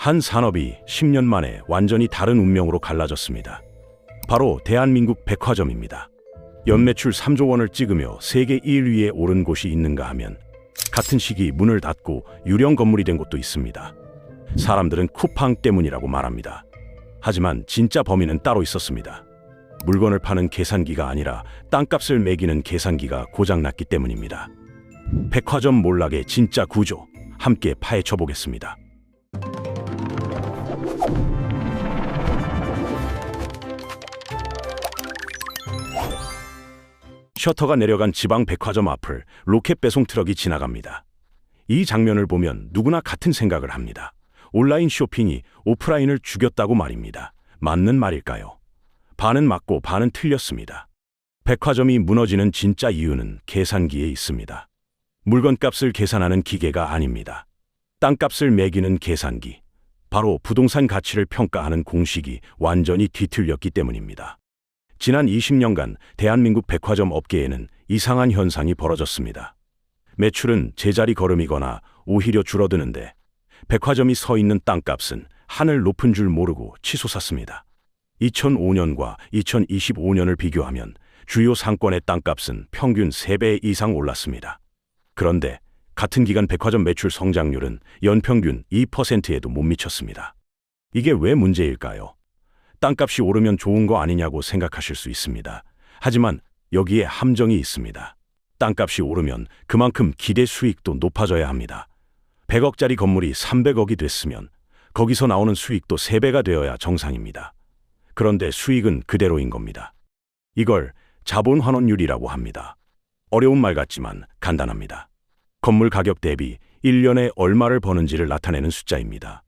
한 산업이 10년 만에 완전히 다른 운명으로 갈라졌습니다. 바로 대한민국 백화점입니다. 연매출 3조 원을 찍으며 세계 1위에 오른 곳이 있는가 하면 같은 시기 문을 닫고 유령 건물이 된 곳도 있습니다. 사람들은 쿠팡 때문이라고 말합니다. 하지만 진짜 범인은 따로 있었습니다. 물건을 파는 계산기가 아니라 땅값을 매기는 계산기가 고장났기 때문입니다. 백화점 몰락의 진짜 구조, 함께 파헤쳐 보겠습니다. 셔터가 내려간 지방 백화점 앞을 로켓 배송 트럭이 지나갑니다. 이 장면을 보면 누구나 같은 생각을 합니다. 온라인 쇼핑이 오프라인을 죽였다고 말입니다. 맞는 말일까요? 반은 맞고 반은 틀렸습니다. 백화점이 무너지는 진짜 이유는 계산기에 있습니다. 물건값을 계산하는 기계가 아닙니다. 땅값을 매기는 계산기, 바로 부동산 가치를 평가하는 공식이 완전히 뒤틀렸기 때문입니다. 지난 20년간 대한민국 백화점 업계에는 이상한 현상이 벌어졌습니다. 매출은 제자리 걸음이거나 오히려 줄어드는데 백화점이 서 있는 땅값은 하늘 높은 줄 모르고 치솟았습니다. 2005년과 2025년을 비교하면 주요 상권의 땅값은 평균 3배 이상 올랐습니다. 그런데 같은 기간 백화점 매출 성장률은 연평균 2%에도 못 미쳤습니다. 이게 왜 문제일까요? 땅값이 오르면 좋은 거 아니냐고 생각하실 수 있습니다. 하지만 여기에 함정이 있습니다. 땅값이 오르면 그만큼 기대 수익도 높아져야 합니다. 100억짜리 건물이 300억이 됐으면 거기서 나오는 수익도 3배가 되어야 정상입니다. 그런데 수익은 그대로인 겁니다. 이걸 자본 환원율이라고 합니다. 어려운 말 같지만 간단합니다. 건물 가격 대비 1년에 얼마를 버는지를 나타내는 숫자입니다.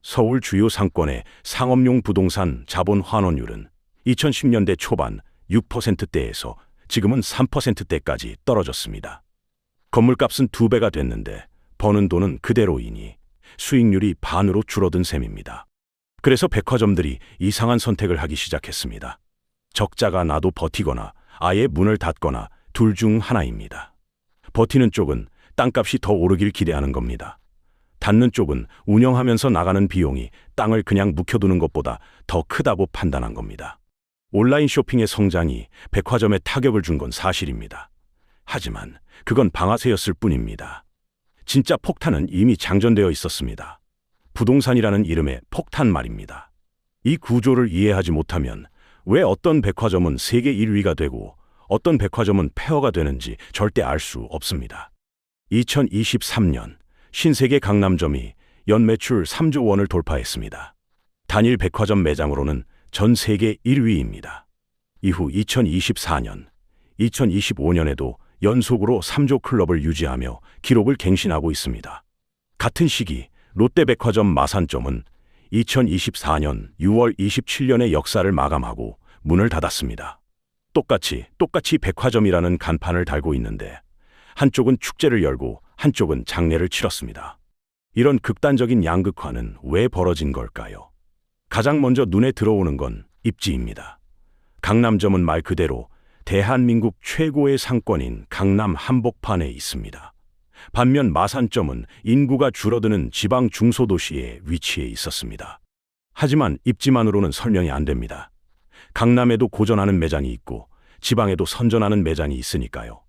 서울 주요 상권의 상업용 부동산 자본 환원율은 2010년대 초반 6%대에서 지금은 3%대까지 떨어졌습니다. 건물값은 2배가 됐는데 버는 돈은 그대로이니 수익률이 반으로 줄어든 셈입니다. 그래서 백화점들이 이상한 선택을 하기 시작했습니다. 적자가 나도 버티거나 아예 문을 닫거나 둘 중 하나입니다. 버티는 쪽은 땅값이 더 오르길 기대하는 겁니다. 닫는 쪽은 운영하면서 나가는 비용이 땅을 그냥 묵혀두는 것보다 더 크다고 판단한 겁니다. 온라인 쇼핑의 성장이 백화점에 타격을 준 건 사실입니다. 하지만 그건 방아쇠였을 뿐입니다. 진짜 폭탄은 이미 장전되어 있었습니다. 부동산이라는 이름의 폭탄 말입니다. 이 구조를 이해하지 못하면 왜 어떤 백화점은 세계 1위가 되고 어떤 백화점은 폐허가 되는지 절대 알 수 없습니다. 2023년 신세계 강남점이 연매출 3조 원을 돌파했습니다. 단일 백화점 매장으로는 전 세계 1위입니다. 이후 2024년, 2025년에도 연속으로 3조 클럽을 유지하며 기록을 갱신하고 있습니다. 같은 시기 롯데백화점 마산점은 2024년 6월 27년의 역사를 마감하고 문을 닫았습니다. 똑같이 백화점이라는 간판을 달고 있는데 한쪽은 축제를 열고 한쪽은 장례를 치렀습니다. 이런 극단적인 양극화는 왜 벌어진 걸까요? 가장 먼저 눈에 들어오는 건 입지입니다. 강남점은 말 그대로 대한민국 최고의 상권인 강남 한복판에 있습니다. 반면 마산점은 인구가 줄어드는 지방 중소도시에 위치해 있었습니다. 하지만 입지만으로는 설명이 안 됩니다. 강남에도 고전하는 매장이 있고 지방에도 선전하는 매장이 있으니까요.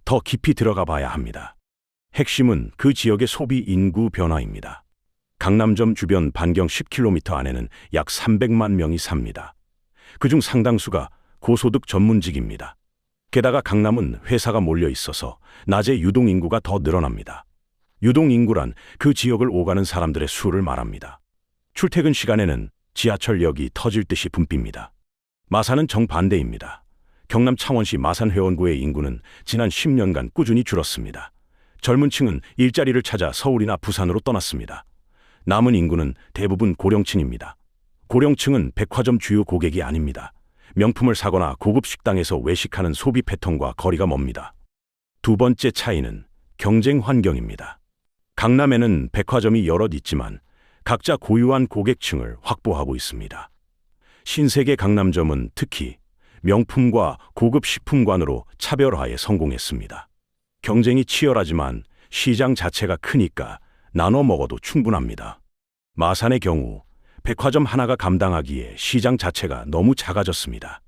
더 깊이 들어가 봐야 합니다. 핵심은 그 지역의 소비 인구 변화입니다. 강남점 주변 반경 10km 안에는 약 300만 명이 삽니다. 그중 상당수가 고소득 전문직입니다. 게다가 강남은 회사가 몰려 있어서 낮에 유동인구가 더 늘어납니다. 유동인구란 그 지역을 오가는 사람들의 수를 말합니다. 출퇴근 시간에는 지하철역이 터질 듯이 붐빕니다. 마산은 정반대입니다. 경남 창원시 마산회원구의 인구는 지난 10년간 꾸준히 줄었습니다. 젊은 층은 일자리를 찾아 서울이나 부산으로 떠났습니다. 남은 인구는 대부분 고령층입니다. 고령층은 백화점 주요 고객이 아닙니다. 명품을 사거나 고급 식당에서 외식하는 소비 패턴과 거리가 멉니다. 두 번째 차이는 경쟁 환경입니다. 강남에는 백화점이 여럿 있지만 각자 고유한 고객층을 확보하고 있습니다. 신세계 강남점은 특히 명품과 고급 식품관으로 차별화에 성공했습니다. 경쟁이 치열하지만 시장 자체가 크니까 나눠 먹어도 충분합니다. 마산의 경우 백화점 하나가 감당하기에 시장 자체가 너무 작아졌습니다.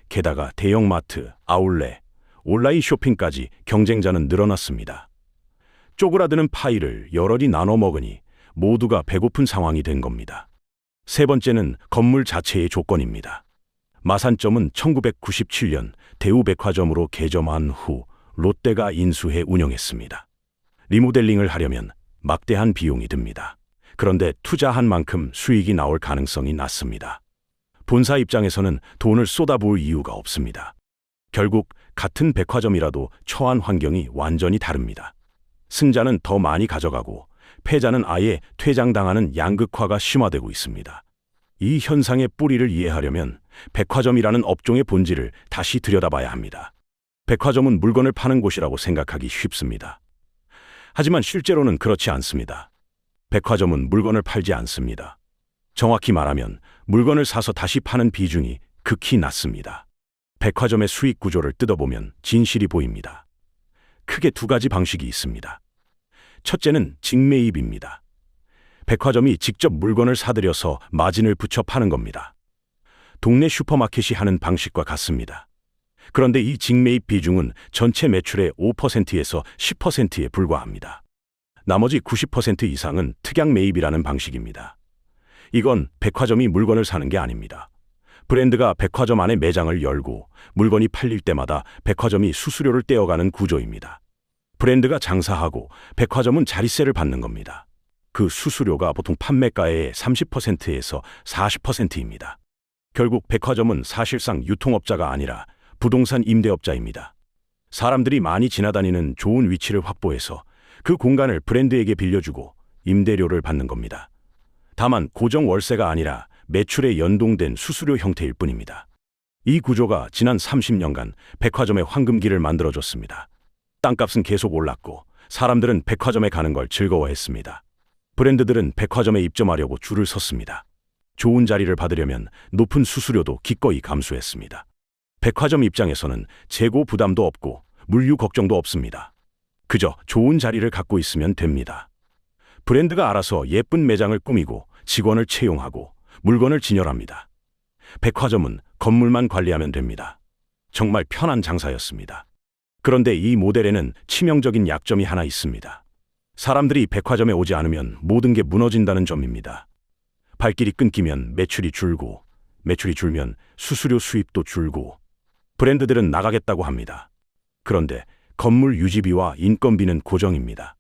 게다가 대형마트, 아울렛, 온라인 쇼핑까지 경쟁자는 늘어났습니다. 쪼그라드는 파이를 여럿이 나눠 먹으니 모두가 배고픈 상황이 된 겁니다. 세 번째는 건물 자체의 조건입니다. 마산점은 1997년 대우백화점으로 개점한 후 롯데가 인수해 운영했습니다. 리모델링을 하려면 막대한 비용이 듭니다. 그런데 투자한 만큼 수익이 나올 가능성이 낮습니다. 본사 입장에서는 돈을 쏟아부을 이유가 없습니다. 결국 같은 백화점이라도 처한 환경이 완전히 다릅니다. 승자는 더 많이 가져가고 패자는 아예 퇴장당하는 양극화가 심화되고 있습니다. 이 현상의 뿌리를 이해하려면 백화점이라는 업종의 본질을 다시 들여다봐야 합니다. 백화점은 물건을 파는 곳이라고 생각하기 쉽습니다. 하지만 실제로는 그렇지 않습니다. 백화점은 물건을 팔지 않습니다. 정확히 말하면 물건을 사서 다시 파는 비중이 극히 낮습니다. 백화점의 수익 구조를 뜯어보면 진실이 보입니다. 크게 두 가지 방식이 있습니다. 첫째는 직매입입니다. 백화점이 직접 물건을 사들여서 마진을 붙여 파는 겁니다. 동네 슈퍼마켓이 하는 방식과 같습니다. 그런데 이 직매입 비중은 전체 매출의 5%에서 10%에 불과합니다. 나머지 90% 이상은 특약 매입이라는 방식입니다. 이건 백화점이 물건을 사는 게 아닙니다. 브랜드가 백화점 안에 매장을 열고 물건이 팔릴 때마다 백화점이 수수료를 떼어가는 구조입니다. 브랜드가 장사하고 백화점은 자릿세를 받는 겁니다. 그 수수료가 보통 판매가의 30%에서 40%입니다. 결국 백화점은 사실상 유통업자가 아니라 부동산 임대업자입니다. 사람들이 많이 지나다니는 좋은 위치를 확보해서 그 공간을 브랜드에게 빌려주고 임대료를 받는 겁니다. 다만 고정 월세가 아니라 매출에 연동된 수수료 형태일 뿐입니다. 이 구조가 지난 30년간 백화점의 황금기를 만들어줬습니다. 땅값은 계속 올랐고 사람들은 백화점에 가는 걸 즐거워했습니다. 브랜드들은 백화점에 입점하려고 줄을 섰습니다. 좋은 자리를 받으려면 높은 수수료도 기꺼이 감수했습니다. 백화점 입장에서는 재고 부담도 없고 물류 걱정도 없습니다. 그저 좋은 자리를 갖고 있으면 됩니다. 브랜드가 알아서 예쁜 매장을 꾸미고 직원을 채용하고 물건을 진열합니다. 백화점은 건물만 관리하면 됩니다. 정말 편한 장사였습니다. 그런데 이 모델에는 치명적인 약점이 하나 있습니다. 사람들이 백화점에 오지 않으면 모든 게 무너진다는 점입니다. 발길이 끊기면 매출이 줄고, 매출이 줄면 수수료 수입도 줄고, 브랜드들은 나가겠다고 합니다. 그런데 건물 유지비와 인건비는 고정입니다.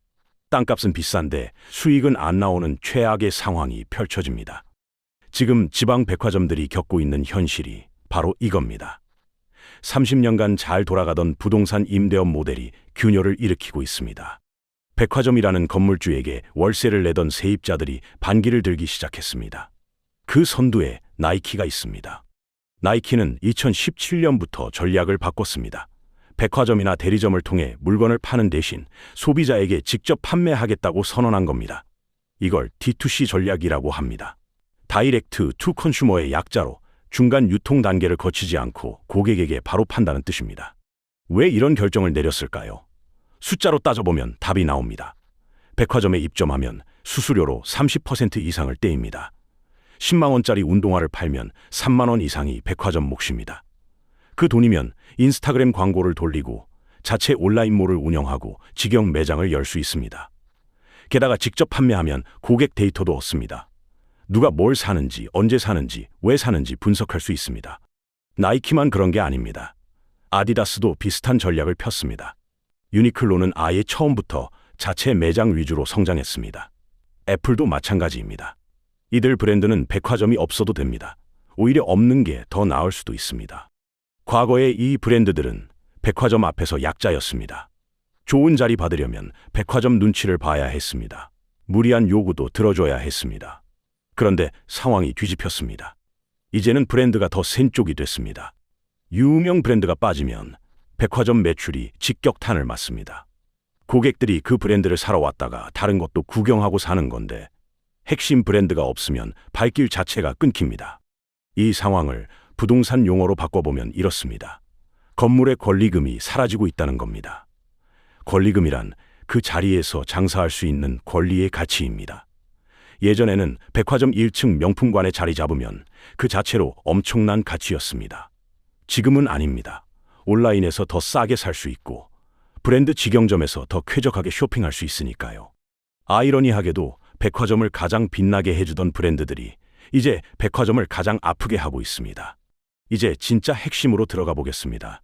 땅값은 비싼데 수익은 안 나오는 최악의 상황이 펼쳐집니다. 지금 지방 백화점들이 겪고 있는 현실이 바로 이겁니다. 30년간 잘 돌아가던 부동산 임대업 모델이 균열을 일으키고 있습니다. 백화점이라는 건물주에게 월세를 내던 세입자들이 반기를 들기 시작했습니다. 그 선두에 나이키가 있습니다. 나이키는 2017년부터 전략을 바꿨습니다. 백화점이나 대리점을 통해 물건을 파는 대신 소비자에게 직접 판매하겠다고 선언한 겁니다. 이걸 D2C 전략이라고 합니다. 다이렉트 투 컨슈머의 약자로 중간 유통 단계를 거치지 않고 고객에게 바로 판다는 뜻입니다. 왜 이런 결정을 내렸을까요? 숫자로 따져보면 답이 나옵니다. 백화점에 입점하면 수수료로 30% 이상을 떼입니다. 10만 원짜리 운동화를 팔면 3만 원 이상이 백화점 몫입니다. 그 돈이면 인스타그램 광고를 돌리고 자체 온라인몰을 운영하고 직영 매장을 열 수 있습니다. 게다가 직접 판매하면 고객 데이터도 얻습니다. 누가 뭘 사는지, 언제 사는지, 왜 사는지 분석할 수 있습니다. 나이키만 그런 게 아닙니다. 아디다스도 비슷한 전략을 폈습니다. 유니클로는 아예 처음부터 자체 매장 위주로 성장했습니다. 애플도 마찬가지입니다. 이들 브랜드는 백화점이 없어도 됩니다. 오히려 없는 게 더 나을 수도 있습니다. 과거에 이 브랜드들은 백화점 앞에서 약자였습니다. 좋은 자리 받으려면 백화점 눈치를 봐야 했습니다. 무리한 요구도 들어줘야 했습니다. 그런데 상황이 뒤집혔습니다. 이제는 브랜드가 더 센 쪽이 됐습니다. 유명 브랜드가 빠지면 백화점 매출이 직격탄을 맞습니다. 고객들이 그 브랜드를 사러 왔다가 다른 것도 구경하고 사는 건데 핵심 브랜드가 없으면 발길 자체가 끊깁니다. 이 상황을 부동산 용어로 바꿔보면 이렇습니다. 건물의 권리금이 사라지고 있다는 겁니다. 권리금이란 그 자리에서 장사할 수 있는 권리의 가치입니다. 예전에는 백화점 1층 명품관에 자리 잡으면 그 자체로 엄청난 가치였습니다. 지금은 아닙니다. 온라인에서 더 싸게 살 수 있고 브랜드 직영점에서 더 쾌적하게 쇼핑할 수 있으니까요. 아이러니하게도 백화점을 가장 빛나게 해주던 브랜드들이 이제 백화점을 가장 아프게 하고 있습니다. 이제 진짜 핵심으로 들어가 보겠습니다.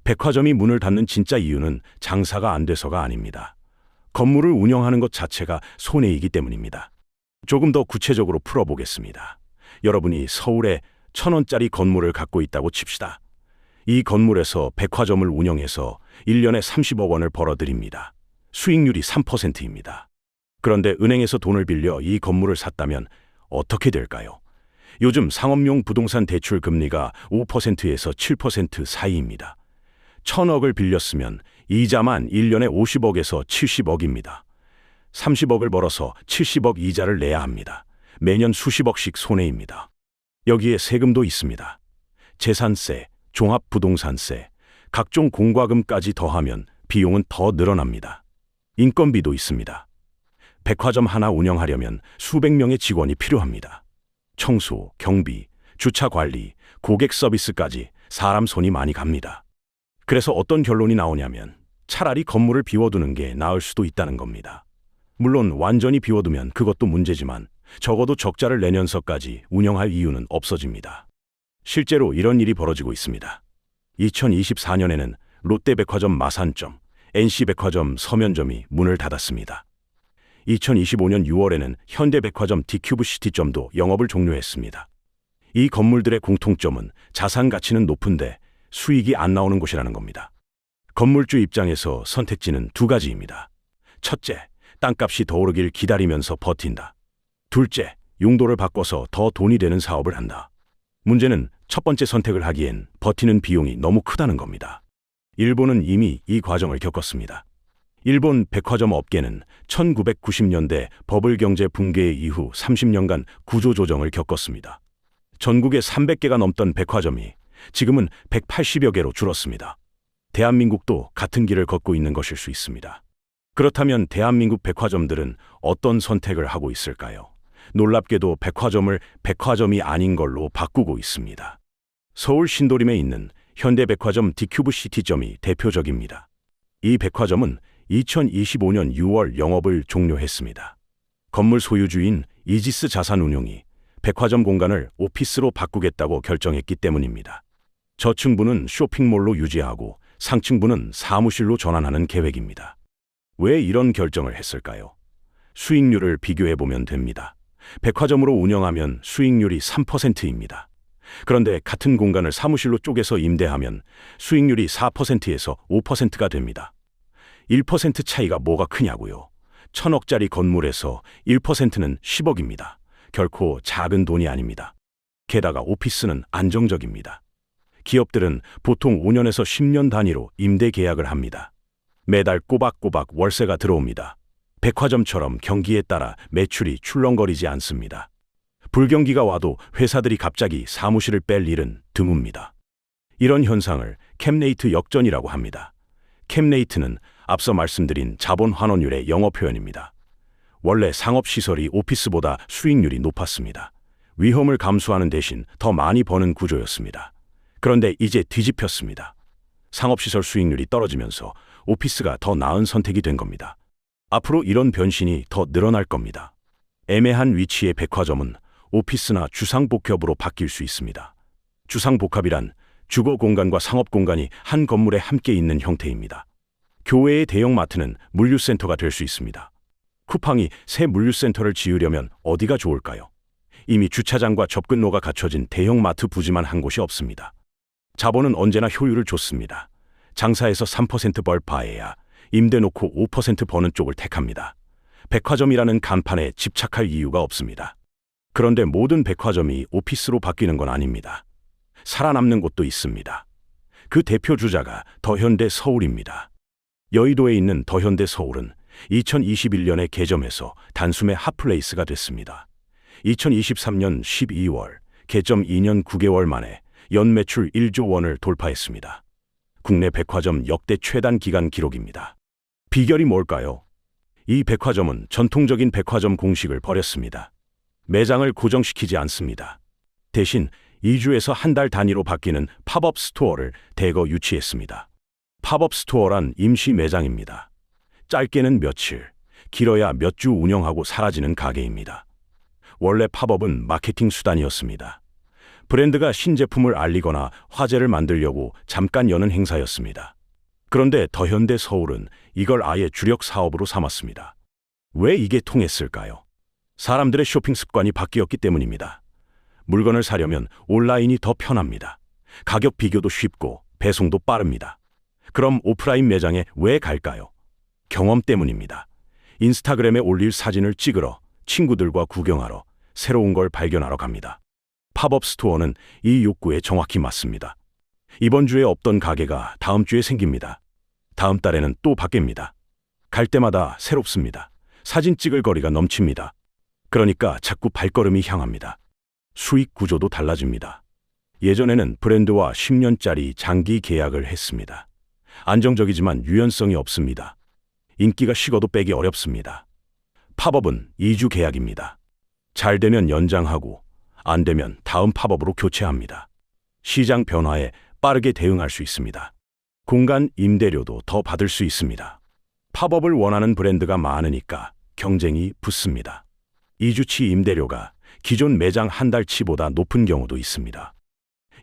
백화점이 문을 닫는 진짜 이유는 장사가 안 돼서가 아닙니다. 건물을 운영하는 것 자체가 손해이기 때문입니다. 조금 더 구체적으로 풀어보겠습니다. 여러분이 서울에 1,000원짜리 건물을 갖고 있다고 칩시다. 이 건물에서 백화점을 운영해서 1년에 30억 원을 벌어들입니다. 수익률이 3%입니다. 그런데 은행에서 돈을 빌려 이 건물을 샀다면 어떻게 될까요? 요즘 상업용 부동산 대출 금리가 5%에서 7% 사이입니다. 1,000억을 빌렸으면 이자만 1년에 50억에서 70억입니다. 30억을 벌어서 70억 이자를 내야 합니다. 매년 수십억씩 손해입니다. 여기에 세금도 있습니다. 재산세, 종합부동산세, 각종 공과금까지 더하면 비용은 더 늘어납니다. 인건비도 있습니다. 백화점 하나 운영하려면 수백 명의 직원이 필요합니다. 청소, 경비, 주차 관리, 고객 서비스까지 사람 손이 많이 갑니다. 그래서 어떤 결론이 나오냐면 차라리 건물을 비워두는 게 나을 수도 있다는 겁니다. 물론 완전히 비워두면 그것도 문제지만 적어도 적자를 내면서까지 운영할 이유는 없어집니다. 실제로 이런 일이 벌어지고 있습니다. 2024년에는 롯데백화점 마산점, NC백화점 서면점이 문을 닫았습니다. 2025년 6월에는 현대백화점 디큐브 시티점도 영업을 종료했습니다. 이 건물들의 공통점은 자산 가치는 높은데 수익이 안 나오는 곳이라는 겁니다. 건물주 입장에서 선택지는 두 가지입니다. 첫째, 땅값이 더 오르길 기다리면서 버틴다. 둘째, 용도를 바꿔서 더 돈이 되는 사업을 한다. 문제는 첫 번째 선택을 하기엔 버티는 비용이 너무 크다는 겁니다. 일본은 이미 이 과정을 겪었습니다. 일본 백화점 업계는 1990년대 버블 경제 붕괴 이후 30년간 구조조정을 겪었습니다. 전국에 300개가 넘던 백화점이 지금은 180여 개로 줄었습니다. 대한민국도 같은 길을 걷고 있는 것일 수 있습니다. 그렇다면 대한민국 백화점들은 어떤 선택을 하고 있을까요? 놀랍게도 백화점을 백화점이 아닌 걸로 바꾸고 있습니다. 서울 신도림에 있는 현대백화점 디큐브 시티점이 대표적입니다. 이 백화점은 2025년 6월 영업을 종료했습니다. 건물 소유주인 이지스 자산운용이 백화점 공간을 오피스로 바꾸겠다고 결정했기 때문입니다. 저층부는 쇼핑몰로 유지하고 상층부는 사무실로 전환하는 계획입니다. 왜 이런 결정을 했을까요? 수익률을 비교해보면 됩니다. 백화점으로 운영하면 수익률이 3%입니다. 그런데 같은 공간을 사무실로 쪼개서 임대하면 수익률이 4%에서 5%가 됩니다. 1% 차이가 뭐가 크냐고요. 1,000억짜리 건물에서 1%는 10억입니다. 결코 작은 돈이 아닙니다. 게다가 오피스는 안정적입니다. 기업들은 보통 5년에서 10년 단위로 임대 계약을 합니다. 매달 꼬박꼬박 월세가 들어옵니다. 백화점처럼 경기에 따라 매출이 출렁거리지 않습니다. 불경기가 와도 회사들이 갑자기 사무실을 뺄 일은 드뭅니다. 이런 현상을 캡레이트 역전이라고 합니다. 캡레이트는 앞서 말씀드린 자본 환원율의 영어 표현입니다. 원래 상업시설이 오피스보다 수익률이 높았습니다. 위험을 감수하는 대신 더 많이 버는 구조였습니다. 그런데 이제 뒤집혔습니다. 상업시설 수익률이 떨어지면서 오피스가 더 나은 선택이 된 겁니다. 앞으로 이런 변신이 더 늘어날 겁니다. 애매한 위치의 백화점은 오피스나 주상복합으로 바뀔 수 있습니다. 주상복합이란 주거 공간과 상업 공간이 한 건물에 함께 있는 형태입니다. 교외의 대형마트는 물류센터가 될 수 있습니다. 쿠팡이 새 물류센터를 지으려면 어디가 좋을까요? 이미 주차장과 접근로가 갖춰진 대형마트 부지만 한 곳이 없습니다. 자본은 언제나 효율을 줬습니다. 장사에서 3% 벌 바에야 임대 놓고 5% 버는 쪽을 택합니다. 백화점이라는 간판에 집착할 이유가 없습니다. 그런데 모든 백화점이 오피스로 바뀌는 건 아닙니다. 살아남는 곳도 있습니다. 그 대표 주자가 더현대 서울입니다. 여의도에 있는 더현대 서울은 2021년에 개점해서 단숨에 핫플레이스가 됐습니다. 2023년 12월, 개점 2년 9개월 만에 연매출 1조 원을 돌파했습니다. 국내 백화점 역대 최단 기간 기록입니다. 비결이 뭘까요? 이 백화점은 전통적인 백화점 공식을 버렸습니다. 매장을 고정시키지 않습니다. 대신 2주에서 한 달 단위로 바뀌는 팝업 스토어를 대거 유치했습니다. 팝업 스토어란 임시 매장입니다. 짧게는 며칠, 길어야 몇 주 운영하고 사라지는 가게입니다. 원래 팝업은 마케팅 수단이었습니다. 브랜드가 신제품을 알리거나 화제를 만들려고 잠깐 여는 행사였습니다. 그런데 더현대 서울은 이걸 아예 주력 사업으로 삼았습니다. 왜 이게 통했을까요? 사람들의 쇼핑 습관이 바뀌었기 때문입니다. 물건을 사려면 온라인이 더 편합니다. 가격 비교도 쉽고 배송도 빠릅니다. 그럼 오프라인 매장에 왜 갈까요? 경험 때문입니다. 인스타그램에 올릴 사진을 찍으러, 친구들과 구경하러, 새로운 걸 발견하러 갑니다. 팝업 스토어는 이 욕구에 정확히 맞습니다. 이번 주에 없던 가게가 다음 주에 생깁니다. 다음 달에는 또 바뀝니다. 갈 때마다 새롭습니다. 사진 찍을 거리가 넘칩니다. 그러니까 자꾸 발걸음이 향합니다. 수익 구조도 달라집니다. 예전에는 브랜드와 10년짜리 장기 계약을 했습니다. 안정적이지만 유연성이 없습니다. 인기가 식어도 빼기 어렵습니다. 팝업은 2주 계약입니다. 잘 되면 연장하고 안 되면 다음 팝업으로 교체합니다. 시장 변화에 빠르게 대응할 수 있습니다. 공간 임대료도 더 받을 수 있습니다. 팝업을 원하는 브랜드가 많으니까 경쟁이 붙습니다. 2주치 임대료가 기존 매장 한 달치보다 높은 경우도 있습니다.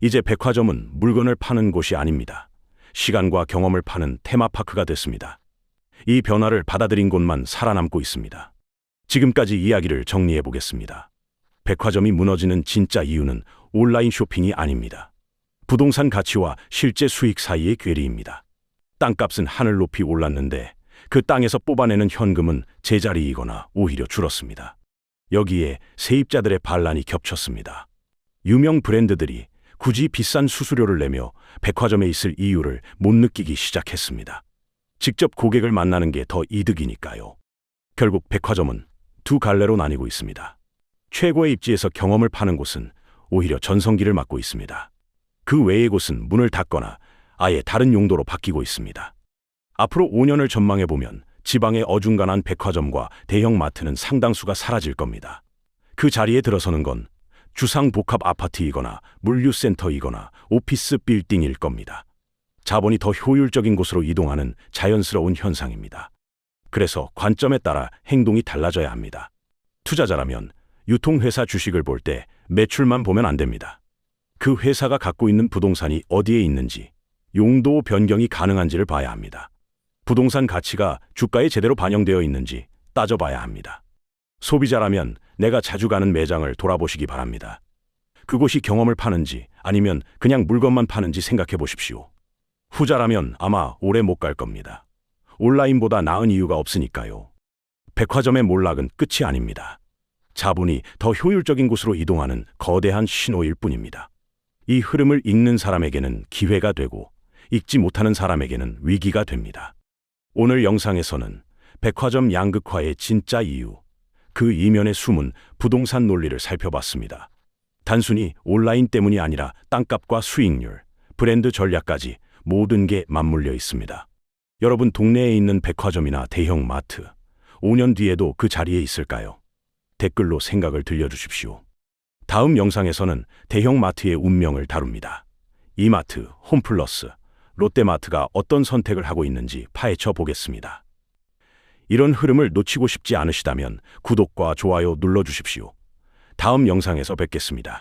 이제 백화점은 물건을 파는 곳이 아닙니다. 시간과 경험을 파는 테마파크가 됐습니다. 이 변화를 받아들인 곳만 살아남고 있습니다. 지금까지 이야기를 정리해 보겠습니다. 백화점이 무너지는 진짜 이유는 온라인 쇼핑이 아닙니다. 부동산 가치와 실제 수익 사이의 괴리입니다. 땅값은 하늘 높이 올랐는데 그 땅에서 뽑아내는 현금은 제자리이거나 오히려 줄었습니다. 여기에 세입자들의 반란이 겹쳤습니다. 유명 브랜드들이 굳이 비싼 수수료를 내며 백화점에 있을 이유를 못 느끼기 시작했습니다. 직접 고객을 만나는 게 더 이득이니까요. 결국 백화점은 두 갈래로 나뉘고 있습니다. 최고의 입지에서 경험을 파는 곳은 오히려 전성기를 맞고 있습니다. 그 외의 곳은 문을 닫거나 아예 다른 용도로 바뀌고 있습니다. 앞으로 5년을 전망해보면 지방의 어중간한 백화점과 대형 마트는 상당수가 사라질 겁니다. 그 자리에 들어서는 건 주상복합 아파트이거나 물류센터이거나 오피스 빌딩일 겁니다. 자본이 더 효율적인 곳으로 이동하는 자연스러운 현상입니다. 그래서 관점에 따라 행동이 달라져야 합니다. 투자자라면 유통회사 주식을 볼 때 매출만 보면 안 됩니다. 그 회사가 갖고 있는 부동산이 어디에 있는지, 용도 변경이 가능한지를 봐야 합니다. 부동산 가치가 주가에 제대로 반영되어 있는지 따져봐야 합니다. 소비자라면 내가 자주 가는 매장을 돌아보시기 바랍니다. 그곳이 경험을 파는지 아니면 그냥 물건만 파는지 생각해 보십시오. 후자라면 아마 오래 못 갈 겁니다. 온라인보다 나은 이유가 없으니까요. 백화점의 몰락은 끝이 아닙니다. 자본이 더 효율적인 곳으로 이동하는 거대한 신호일 뿐입니다. 이 흐름을 읽는 사람에게는 기회가 되고 읽지 못하는 사람에게는 위기가 됩니다. 오늘 영상에서는 백화점 양극화의 진짜 이유, 그 이면의 숨은 부동산 논리를 살펴봤습니다. 단순히 온라인 때문이 아니라 땅값과 수익률, 브랜드 전략까지 모든 게 맞물려 있습니다. 여러분 동네에 있는 백화점이나 대형 마트, 5년 뒤에도 그 자리에 있을까요? 댓글로 생각을 들려주십시오. 다음 영상에서는 대형 마트의 운명을 다룹니다. 이마트, 홈플러스, 롯데마트가 어떤 선택을 하고 있는지 파헤쳐 보겠습니다. 이런 흐름을 놓치고 싶지 않으시다면 구독과 좋아요 눌러주십시오. 다음 영상에서 뵙겠습니다.